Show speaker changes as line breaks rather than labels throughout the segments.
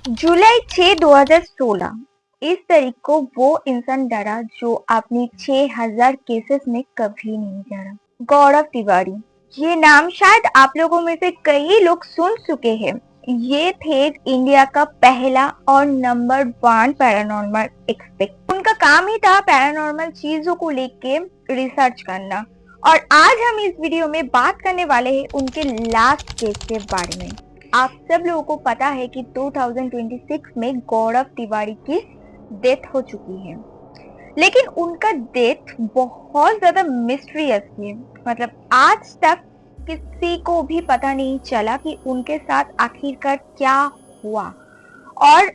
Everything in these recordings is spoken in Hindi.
जुलाई 6 2016 इस तारीख को वो इंसान डरा जो अपनी 6000 केसेस में कभी नहीं डरा। गौरव तिवारी, ये नाम शायद आप लोगों में से कई लोग सुन चुके हैं। ये थे इंडिया का पहला और नंबर 1 पैरानॉर्मल एक्सपर्ट। उनका काम ही था पैरानॉर्मल चीजों को लेके रिसर्च करना। और आज हम इस वीडियो में बात करने वाले हैं उनके लास्ट केस के बारे में। आप सब लोगों को पता है कि 2026 में गौरव तिवारी की डेथ हो चुकी है, लेकिन उनका डेथ बहुत ज्यादा मिस्ट्रियस है। मतलब आज तक किसी को भी पता नहीं चला कि उनके साथ आखिरकार क्या हुआ और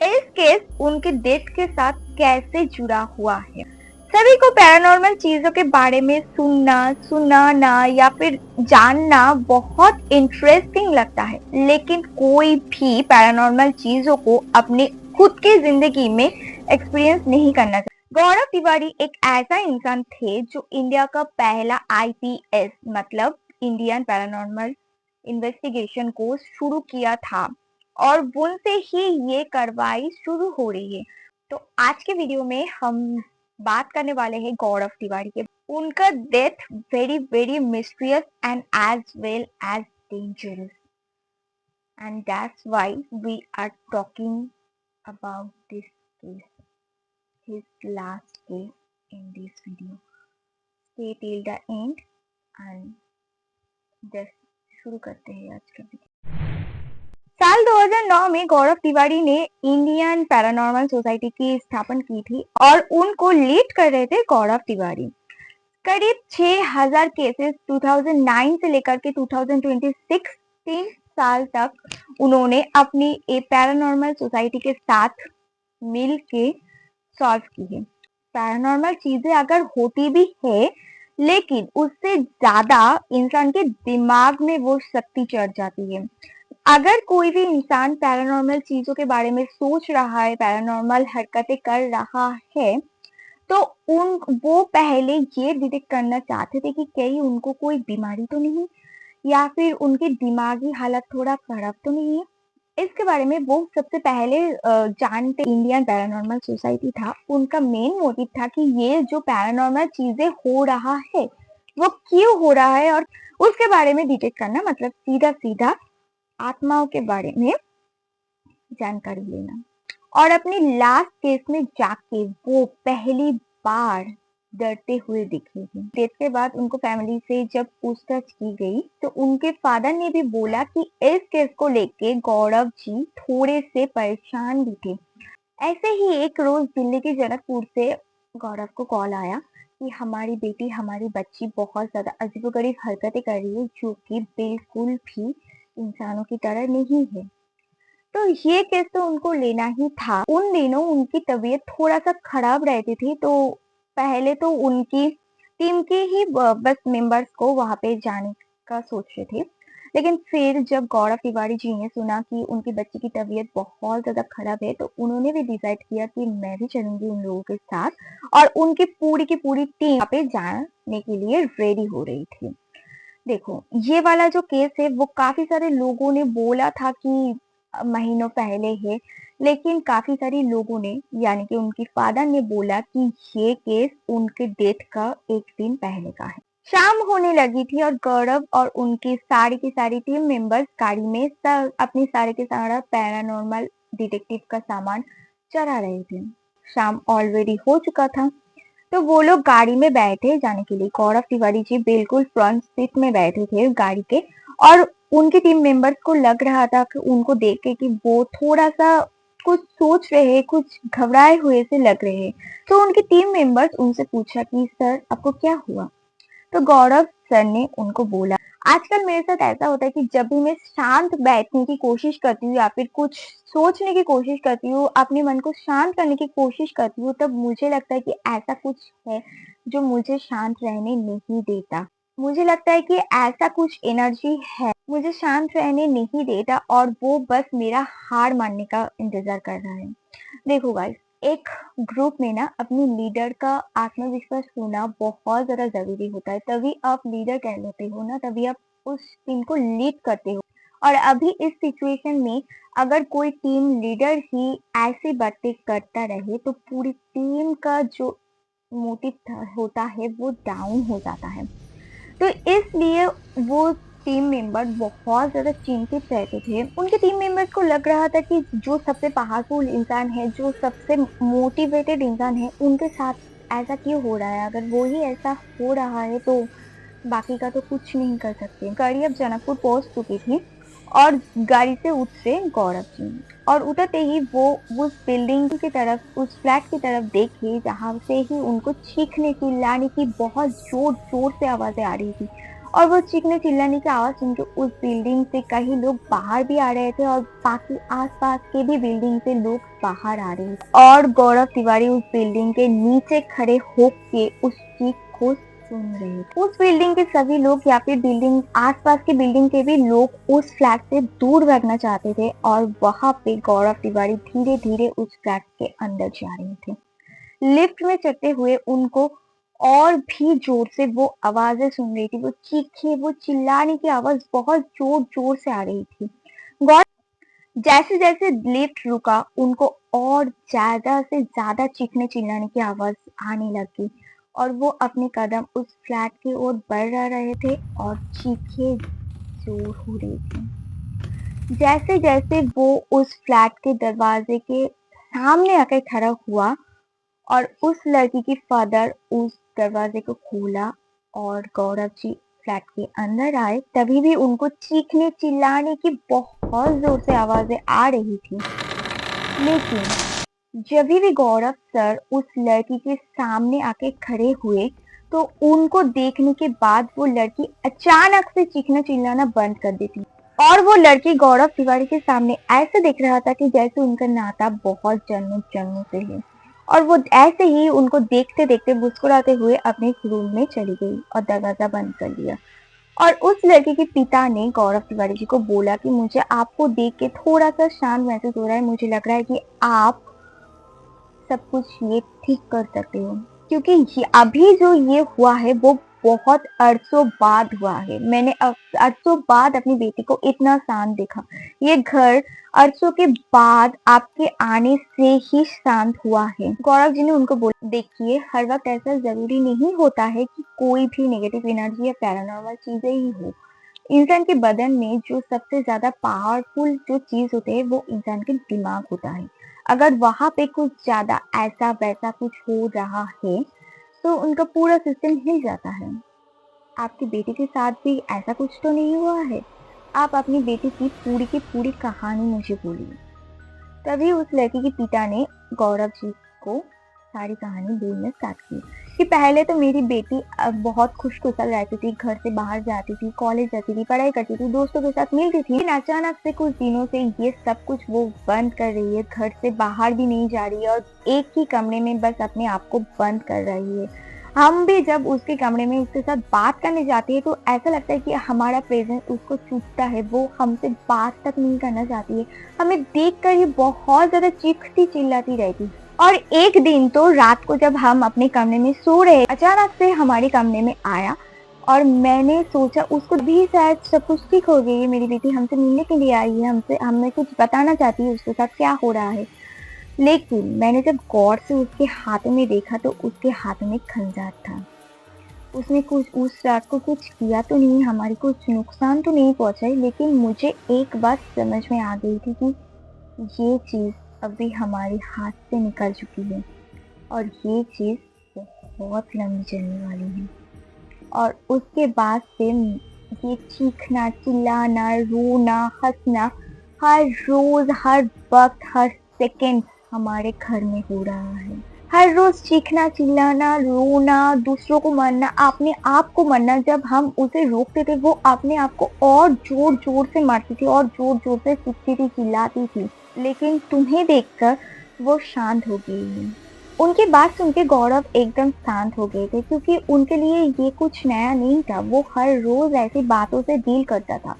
इस केस उनके डेथ के साथ कैसे जुड़ा हुआ है। सभी को पैरानॉर्मल चीजों के बारे में सुनना, सुनाना या फिर जानना बहुत इंटरेस्टिंग लगता है, लेकिन कोई भी पैरानॉर्मल चीजों को अपने खुद की जिंदगी में एक्सपीरियंस नहीं करना चाहिए। गौरव तिवारी एक ऐसा इंसान थे जो इंडिया का पहला आईपीएस मतलब इंडियन पैरानॉर्मल इन्वेस्टिगेशन कोर्स शुरू किया था और उनसे ही ये कार्रवाई शुरू हो रही है। तो आज के वीडियो में हम बात करने वाले हैं गौरव तिवारी के। उनका death very very mysterious and as well as dangerous, and that's why we are talking about this case, his last case in this video. Stay till the end and just शुरू करते हैं आज का वीडियो। साल 2009 में गौरव तिवारी ने इंडियन पैरानॉर्मल सोसाइटी की स्थापना की थी और उनको लीड कर रहे थे गौरव तिवारी। करीब 6000 केसेस 2009 से लेकर के 2026 3 साल तक उन्होंने अपनी एक पैरानॉर्मल सोसाइटी के साथ मिल के सॉल्व की है। पैरानॉर्मल चीजें अगर होती भी है, लेकिन उससे ज्यादा इंसान के दिमाग में वो शक्ति चढ़ जाती है। अगर कोई भी इंसान पैरानॉर्मल चीजों के बारे में सोच रहा है, पैरानॉर्मल हरकतें कर रहा है, तो वो पहले ये डिटेक्ट करना चाहते थे कि कहीं उनको कोई बीमारी तो नहीं या फिर उनकी दिमागी हालत थोड़ा खराब तो नहीं है। इसके बारे में वो सबसे पहले जानते। इंडियन पैरानॉर्मल सोसाइटी था, उनका मेन मोटिव था कि ये जो पैरानॉर्मल चीजें हो रहा है वो क्यों हो रहा है और उसके बारे में डिटेक्ट करना, मतलब सीधा सीधा आत्माओं के बारे में जानकारी लेना। और अपनी लास्ट केस में जाके वो पहली बार डरते हुए दिखे थे। डेथ के बाद उनको फैमिली से जब पूछताछ की गई तो उनके फादर ने भी बोला कि इस केस को लेके गौरव जी थोड़े से परेशान भी थे। ऐसे ही एक रोज दिल्ली के जनकपुर से गौरव को कॉल आया कि हमारी बेटी, हमारी बच्ची बहुत ज्यादा अजीबोगरीब हरकतें कर रही है जो कि बिल्कुल भी इंसानों की तरह नहीं है। तो ये केस तो उनको लेना ही था। उन दिनों उनकी तबीयत थोड़ा सा खराब रहती थी, तो पहले तो उनकी टीम के ही बस मेंबर्स को वहां पे जाने का सोच रहे थे, लेकिन फिर जब गौरव तिवारी जी ने सुना कि उनकी बच्ची की तबीयत बहुत ज्यादा खराब है, तो उन्होंने भी डिसाइड किया कि मैं भी चलूंगी उन लोगों के साथ। और उनकी पूरी की पूरी टीम वहां पे जाने के लिए रेडी हो रही थी। देखो, ये वाला जो केस है वो काफी सारे लोगों ने बोला था कि महीनों पहले है, लेकिन काफी सारे लोगों ने यानी कि उनकी फादर ने बोला कि ये केस उनके डेथ का एक दिन पहले का है। शाम होने लगी थी और गौरव और उनकी सारी की सारी टीम मेंबर्स गाड़ी में सब अपनी सारे के सारा पैरानॉर्मल डिटेक्टिव का सामान चढ़ा रहे थे। शाम ऑलरेडी हो चुका था, तो वो लोग गाड़ी में बैठे जाने के लिए। गौरव तिवारी जी बिल्कुल फ्रंट सीट में बैठे थे गाड़ी के, और उनकी टीम मेंबर्स को लग रहा था कि उनको देख के कि वो थोड़ा सा कुछ सोच रहे हैं, कुछ घबराए हुए से लग रहे हैं। तो उनकी टीम मेंबर्स उनसे पूछा कि सर आपको क्या हुआ। तो गौरव सर ने उनको बोला, आजकल मेरे साथ ऐसा होता है कि जब भी मैं शांत बैठने की कोशिश करती हूँ या फिर कुछ सोचने की कोशिश करती हूँ, अपने मन को शांत करने की कोशिश करती हूँ, तब मुझे लगता है कि ऐसा कुछ है जो मुझे शांत रहने नहीं देता। मुझे लगता है कि ऐसा कुछ एनर्जी है मुझे शांत रहने नहीं देता और वो बस मेरा हार मानने का इंतजार कर रहा है। देखो गाइस, एक ग्रुप में ना अपनी लीडर का आत्मविश्वास होना बहुत ज्यादा जरूरी होता है, तभी आप लीडर कहलाते हो ना, तभी आप उस टीम को लीड करते हो। और अभी इस सिचुएशन में अगर कोई टीम लीडर ही ऐसी बातें करता रहे तो पूरी टीम का जो मोटिव होता है वो डाउन हो जाता है। तो इसलिए वो टीम मेंबर बहुत ज़्यादा चिंतित रहते थे। उनके टीम मेंबर्स को लग रहा था कि जो सबसे पावरफुल इंसान है, जो सबसे मोटिवेटेड इंसान है, उनके साथ ऐसा क्यों हो रहा है? अगर वो ही ऐसा हो रहा है तो बाकी का तो कुछ नहीं कर सकते। गाड़ी अब जनकपुर पहुंच चुकी थी और गाड़ी से उतरे गौरव जी और उतरते ही वो उस बिल्डिंग की तरफ, उस फ्लैट की तरफ देखे जहां से ही उनको चीखने चिल्लाने की बहुत जोर जोर से आवाजें आ रही थी। और वो चीखने चिल्लाने की आवाज सुन के उस बिल्डिंग से कई लोग बाहर भी आ रहे थे और बाकी आसपास के भी बिल्डिंग से लोग बाहर आ रहे थे और गौरव तिवारी उस बिल्डिंग के नीचे खड़े होके उस चीख को सुन रहे थे। उस बिल्डिंग के सभी लोग या फिर बिल्डिंग आसपास की बिल्डिंग के भी लोग उस फ्लैट से दूर भागना चाहते थे और वहां पे गौरव तिवारी धीरे धीरे उस फ्लैट के अंदर जा रहे थे। लिफ्ट में चढ़ते हुए उनको और भी जोर से वो आवाजें सुन रही थी, वो चीखे, वो चिल्लाने की आवाज बहुत जोर जोर से आ रही थी। गौरव जैसे जैसे लिफ्ट रुका उनको और ज्यादा से ज्यादा चीखने चिल्लाने की आवाज आने लगी और वो अपने कदम उस फ्लैट की ओर बढ़ रहे थे और चीखें जोर हो रही थी। जैसे जैसे वो उस फ्लैट के दरवाजे के सामने आकर खड़ा हुआ और उस लड़की की फादर उस दरवाजे को खोला और गौरव जी फ्लैट के अंदर आए, तभी भी उनको चीखने चिल्लाने की बहुत जोर से आवाजें आ रही थी। लेकिन जब भी गौरव सर उस लड़की के सामने आके खड़े हुए तो उनको देखने के बाद वो लड़की अचानक से चीखना चिल्लाना बंद कर देती और वो लड़की गौरव तिवारी के सामने ऐसे दिख रहा था कि जैसे उनका नाता बहुत जन्मों जन्मों से है। और वो ऐसे ही उनको देखते देखते मुस्कुराते हुए अपने रूम में चली गई और दरवाजा बंद कर दिया। और उस लड़के के पिता ने गौरव तिवारी जी को बोला कि मुझे आपको देख के थोड़ा सा शांत महसूस हो रहा है, मुझे लग रहा है कि आप सब कुछ ये ठीक कर सकते हो, क्योंकि अभी जो ये हुआ है वो बहुत अरसों बाद हुआ है। मैंने अरसों बाद अपनी बेटी को इतना शांत देखा। ये घर अरसों के बाद आपके आने से ही शांत हुआ है। गौरव जी ने उनको बोला, देखिए हर वक्त ऐसा जरूरी नहीं होता है कि कोई भी नेगेटिव एनर्जी या पैरानॉर्मल चीजें ही हो। इंसान के बदन में जो सबसे ज्यादा पावरफुल जो चीज होते है वो इंसान के दिमाग होता है। अगर वहां पे कुछ ज्यादा ऐसा वैसा कुछ हो रहा है तो उनका पूरा सिस्टम हिल जाता है। आपकी बेटी के साथ भी ऐसा कुछ तो नहीं हुआ है? आप अपनी बेटी की पूरी कहानी मुझे बोलिए। तभी उस लड़की के पिता ने गौरव जी को सारी कहानी बोलना स्टार्ट की कि पहले तो मेरी बेटी बहुत खुशकुशल रहती थी, घर से बाहर जाती थी, कॉलेज जाती थी, पढ़ाई करती थी, दोस्तों के साथ मिलती थी। लेकिन अचानक से कुछ दिनों से ये सब कुछ वो बंद कर रही है, घर से बाहर भी नहीं जा रही है और एक ही कमरे में बस अपने आप को बंद कर रही है। हम भी जब उसके कमरे में उसके साथ बात करने जाते हैं तो ऐसा लगता है कि हमारा प्रेजेंस उसको चुभता है, वो हमसे बात तक नहीं करना चाहती है। हमें देखकर ही बहुत ज्यादा चीखती चिल्लाती रहती। और एक दिन तो रात को जब हम अपने कमरे में सो रहे, अचानक से हमारे कमरे में आया और मैंने सोचा उसको भी शायद सब कुछ ठीक हो गई है, मेरी बेटी हमसे मिलने के लिए आई है, हमसे हमें कुछ बताना चाहती है उसके साथ क्या हो रहा है। लेकिन मैंने जब गौर से उसके हाथों में देखा तो उसके हाथों में खंजार था। उसने कुछ उस रात को कुछ किया तो नहीं, हमारी कुछ नुकसान तो नहीं पहुंचाई, लेकिन मुझे एक बात समझ में आ गई थी कि ये चीज अभी हमारे हाथ से निकल चुकी है और ये चीज बहुत लंबी चलने वाली है। और उसके बाद से ये चीखना चिल्लाना रोना हंसना हर रोज हर वक्त हर सेकंड हमारे घर में हो रहा है। हर रोज चीखना चिल्लाना रोना दूसरों को मारना अपने आप को मारना। जब हम उसे रोकते थे वो अपने आप को और जोर जोर से मारती थी और जोर जोर से चीखती थी चिल्लाती थी। लेकिन तुम्हें देखकर वो शांत हो गई है। उनकी बात सुन के गौरव एकदम शांत हो गए थे, क्योंकि उनके लिए ये कुछ नया नहीं था। वो हर रोज ऐसी बातों से डील करता था।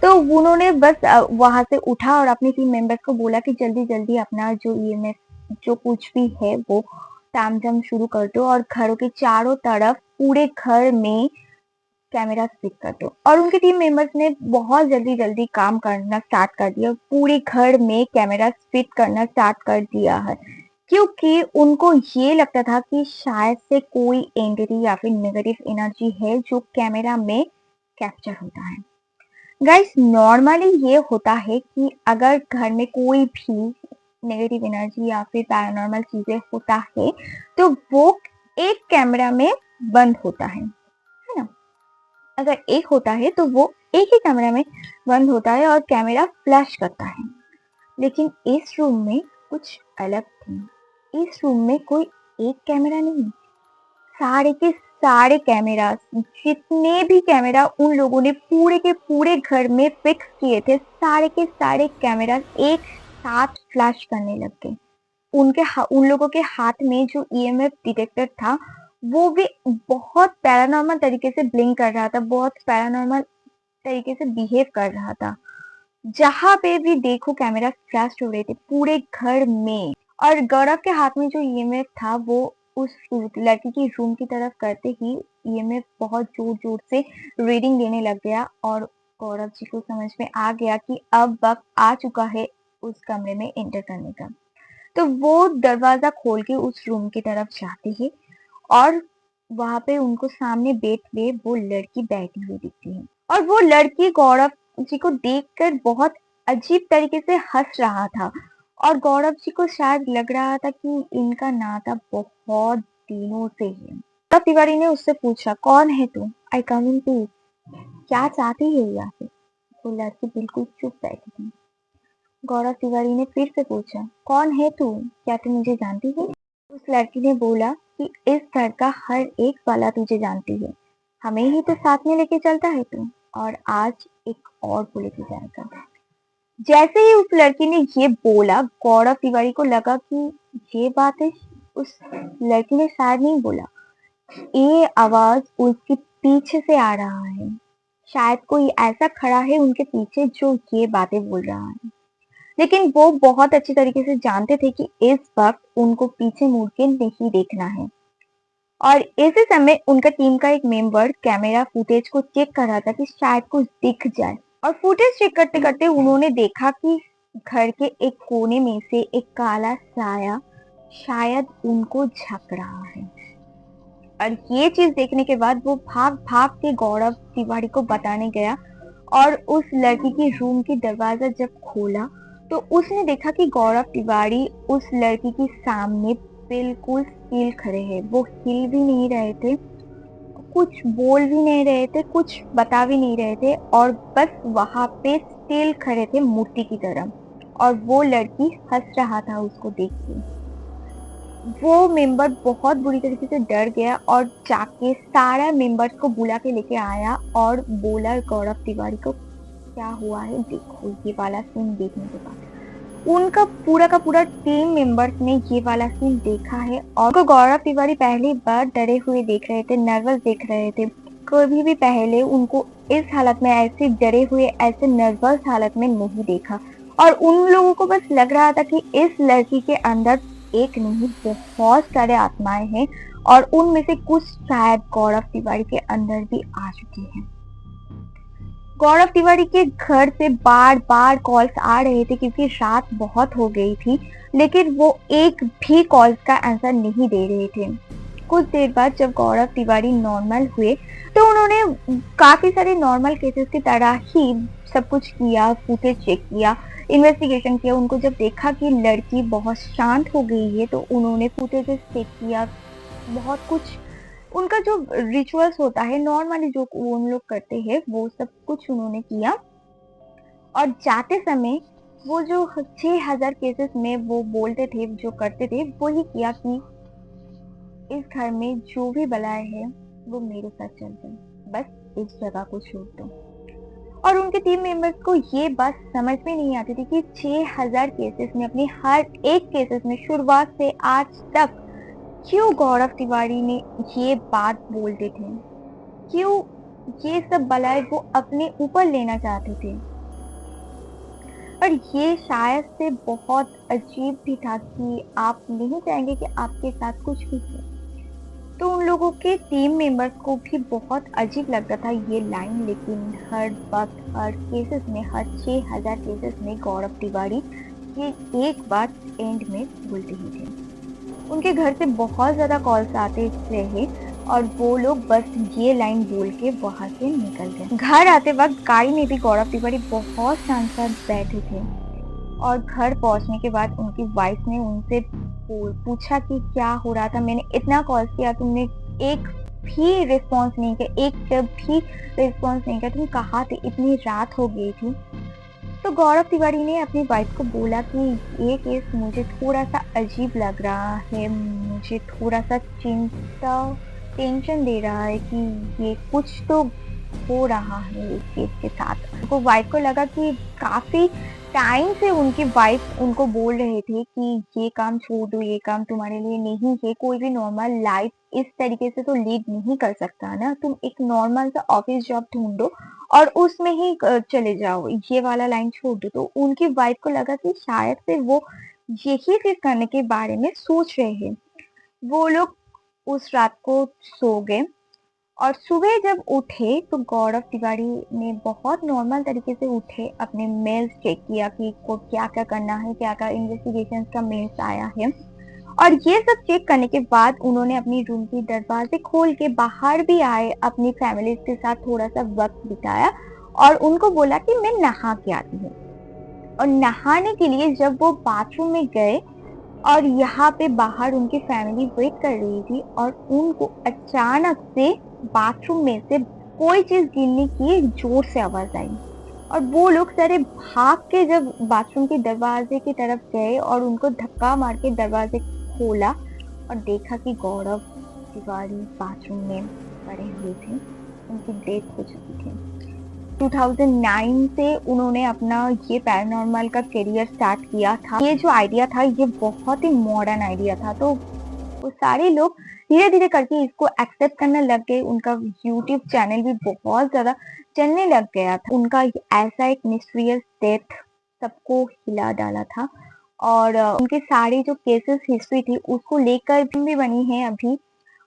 तो उन्होंने बस वहां से उठा और अपनी टीम मेंबर्स को बोला कि जल्दी जल्दी अपना जो ईएमएफ जो कुछ भी है वो तामझाम शुरू कर दो और घरों के चारों तरफ पूरे घर में कैमरा फिट कर दो। और उनके टीम मेंबर्स ने बहुत जल्दी जल्दी काम करना स्टार्ट कर दिया, पूरे घर में कैमरा फिट करना स्टार्ट कर दिया है, क्योंकि उनको ये लगता था कि शायद से कोई एंटिटी या फिर नेगेटिव एनर्जी है जो कैमरा में कैप्चर होता है। गाइस, नॉर्मली ये होता है कि अगर घर में कोई भी नेगेटिव एनर्जी या फिर पैरानॉर्मल चीजें होता है तो वो एक कैमरा में बंद होता है ना। अगर एक होता है तो वो एक ही कैमरा में बंद होता है और कैमरा फ्लैश करता है। लेकिन इस रूम में कुछ अलग थी। इस रूम में कोई एक कैमरा नहीं, सारे के सारे कैमरा, जितने भी कैमरा उन लोगों ने पूरे के पूरे घर में फिक्स किए थे, सारे के सारे कैमरा एक साथ फ्लैश करने लग गए। उन लोगों के हाथ में जो ईएमएफ डिटेक्टर था वो भी बहुत पैरानॉर्मल तरीके से ब्लिंक कर रहा था, बहुत पैरानॉर्मल तरीके से बिहेव कर रहा था। जहां पे भी देखो कैमरा फ्लैश हो रहे थे पूरे घर में। और गौरव के हाथ में जो ईएमएफ था वो उस लड़की की रूम की तरफ करते ही ईएमएफ बहुत जोर जोर से रीडिंग देने लग गया और गौरव जी को समझ में आ गया कि अब वक्त आ चुका है उस कमरे में एंटर करने का। तो वो दरवाजा खोल के उस रूम की तरफ जाते हैं और वहां पे उनको सामने बेड पे वो लड़की बैठी हुई दिखती है। और वो लड़की गौरव जी को देखकर बहुत अजीब तरीके से हंस रहा था और गौरव जी को शायद लग रहा था कि इनका नाता बहुत दिनों से है। गौरव तिवारी ने उससे पूछा, कौन है तू? आई कम इन प्लीज। क्या चाहती है यहाँ से? वो लड़की बिल्कुल चुप बैठी थी। गौरव तिवारी ने फिर से पूछा, कौन है तू? क्या तू मुझे जानती है? उस लड़की ने बोला कि इस घर का हर एक वाला तुझे जानती है, हमें ही तो साथ में लेके चलता है तू, और आज एक और को लेके जाएगा। जैसे ही उस लड़की ने ये बोला, गौरव तिवारी को लगा कि ये बातें उस लड़की ने शायद नहीं बोला, ये आवाज उसके पीछे से आ रहा है। शायद कोई ऐसा खड़ा है उनके पीछे जो ये बातें बोल रहा है। लेकिन वो बहुत अच्छी तरीके से जानते थे कि इस वक्त उनको पीछे मुड़ के नहीं देखना है। और इसी समय उनका टीम का एक मेंबर कैमरा फुटेज को चेक कर रहा था कि शायद कुछ दिख जाए। और फुटेज चेक करते करते उन्होंने देखा कि घर के एक कोने में से एक काला साया शायद उनको झक रहा है। और ये चीज देखने के बाद वो भाग भाग के गौरव तिवारी को बताने गया और उस लड़की की रूम की दरवाजा जब खोला तो उसने देखा कि गौरव तिवारी उस लड़की के सामने बिल्कुल स्थिर खड़े हैं। वो हिल भी नहीं रहे थे, कुछ बोल भी नहीं रहे थे, कुछ बता भी नहीं रहे थे, और बस वहां पे स्टिल खड़े थे मूर्ति की तरह। और वो लड़की हंस रहा था उसको देख के। वो मेंबर बहुत बुरी तरीके से डर गया और जाके सारा मेंबर्स को बुला के लेके आया और बोला गौरव तिवारी को, क्या हुआ है देखो। ये वाला सीन देखने के बाद उनका पूरा का पूरा टीम मेंबर्स ने ये वाला सीन देखा है और को गौरव तिवारी पहली बार डरे हुए देख रहे थे, नर्वस देख रहे थे। कभी भी पहले उनको इस हालत में, ऐसे डरे हुए, ऐसे नर्वस हालत में नहीं देखा। और उन लोगों को बस लग रहा था कि इस लड़की के अंदर एक नहीं बहुत सारे आत्माएं हैं और उनमें से कुछ शायद गौरव तिवारी के अंदर भी आ चुकी हैं। गौरव तिवारी के घर से बार बार कॉल्स आ रहे थे क्योंकि रात बहुत हो गई थी, लेकिन वो एक भी कॉल्स का आंसर नहीं दे रहे थे। कुछ देर बाद जब गौरव तिवारी नॉर्मल हुए तो उन्होंने काफी सारे नॉर्मल केसेस की तरह ही सब कुछ किया, फुटेज चेक किया, इन्वेस्टिगेशन किया। उनको जब देखा कि लड़की बहुत शांत हो गई है तो उन्होंने फुटेजेस चेक किया, बहुत कुछ उनका जो रिचुअल्स होता है नॉर्मली जो उन लोग करते हैं वो सब कुछ उन्होंने किया। और जाते समय वो जो 6000 केसेस में वो बोलते थे, जो करते थे, वही किया कि इस घर में जो भी बलाएं है वो मेरे साथ चल जाए, बस इस जगह को छोड़ दो। और उनके टीम मेंबर्स को ये बात समझ में नहीं आती थी कि 6000 केसेस में, अपने हर एक केसेस में शुरुआत से आज तक क्यों गौरव तिवारी ने ये बात बोलते थे, क्यों ये सब बलाएं वो अपने ऊपर लेना चाहते थे। और ये शायद से बहुत अजीब भी था कि आप नहीं चाहेंगे कि आपके साथ कुछ भी हो, तो उन लोगों के टीम मेंबर्स को भी बहुत अजीब लग रहा था ये लाइन, लेकिन हर वक्त हर केसेस में, हर 6000 केसेस में गौरव तिवारी ये एक बात एंड में बोलते ही थे। उनके घर से बहुत ज़्यादा कॉल्स आते रहे और वो लोग बस ये लाइन बोल के वहाँ से निकल गए। घर आते वक्त गाड़ी में भी गौरव तिवारी बहुत शांत साथ बैठे थे और घर पहुँचने के बाद उनकी वाइफ ने उनसे पूछा कि क्या हो रहा था? मैंने इतना कॉल्स किया, तुमने एक भी रिस्पॉन्स नहीं किया, एक जब भी रिस्पॉन्स नहीं किया, तुम कहाँ थे? इतनी रात हो गई थी। तो गौरव तिवारी ने अपनी वाइफ को बोला कि ये केस मुझे थोड़ा-सा अजीब लग रहा है, मुझे थोड़ा-सा चिंता टेंशन दे रहा है कि ये कुछ तो हो रहा है इस केस के साथ। तो वाइफ को लगा कि काफ़ी टाइम से उनकी वाइफ उनको बोल रहे थे कि ये काम छोड़ दो, ये काम तुम्हारे लिए नहीं है, कोई भी नॉर्मल लाइफ इस तरीके से तो लीड नहीं कर सकता ना, तुम एक नॉर्मल सा ऑफिस जॉब ढूँढो और उसमें ही चले जाओ, ये वाला लाइन छोड़ दो। तो उनकी वाइफ को लगा कि शायद से वो यही फिर करने के बारे में सोच रहे हैं। वो लोग उस रात को सो गए और सुबह जब उठे तो गौरव तिवारी ने बहुत नॉर्मल तरीके से उठे, अपने मेल्स चेक किया कि को क्या-क्या करना है, क्या-क्या इन्वेस्टिगेशंस का मेल्स आया है और ये सब चेक करने के बाद उन्होंने अपनी रूम की दरवाजे खोल के बाहर भी आए, अपनी फैमिली के साथ थोड़ा-सा वक़्त बिताया और उनको बोला कि मैं नहा के आती हूँ। और नहाने के लिए जब वो बाथरूम में गए और यहाँ पे बाहर उनकी फैमिली वेट कर रही थी और उनको अचानक से बाथरूम में से कोई चीज़ गिरने की ज़ोर से आवाज़ आई और वो लोग सारे भाग के जब बाथरूम के दरवाजे की तरफ गए और उनको धक्का मार के दरवाजे खोला और देखा कि गौरव तिवारी बाथरूम में पड़े हुए थे, उनकी डेथ हो चुकी थी। 2009 से उन्होंने अपना ये पैरानॉर्मल का करियर स्टार्ट किया था। ये जो आइडिया था ये बहुत ही मॉडर्न आइडिया था, तो वो सारे लोग धीरे-धीरे करके इसको एक्सेप्ट करने लग गए। उनका यूट्यूब चैनल भी बहुत ज़्यादा चलने लग गया था। उनका ऐसा एक मिस्टीरियस डेथ सबको हिला डाला था और उनके सारे जो केसेस हिस्ट्री थी उसको लेकर फिल्म भी बनी है अभी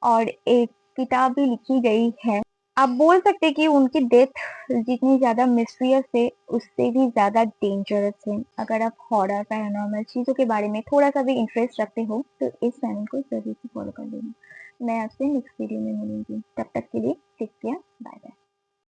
और एक किताब भी लिखी गई है। आप बोल सकते हैं कि उनकी डेथ जितनी ज़्यादा मिस्टीरियस है, उससे भी ज़्यादा डेंजरस है। अगर आप हॉरर, पैरानॉर्मल चीज़ों के बारे में थोड़ा-सा भी इंटरेस्ट रखते हो, तो इस चैनल को ज़रूर से फॉलो कर लेना। मैं आपसे नेक्स्ट वीडियो में मिलूँगी। तब तक के लिए टेक केयर, बाय बाय।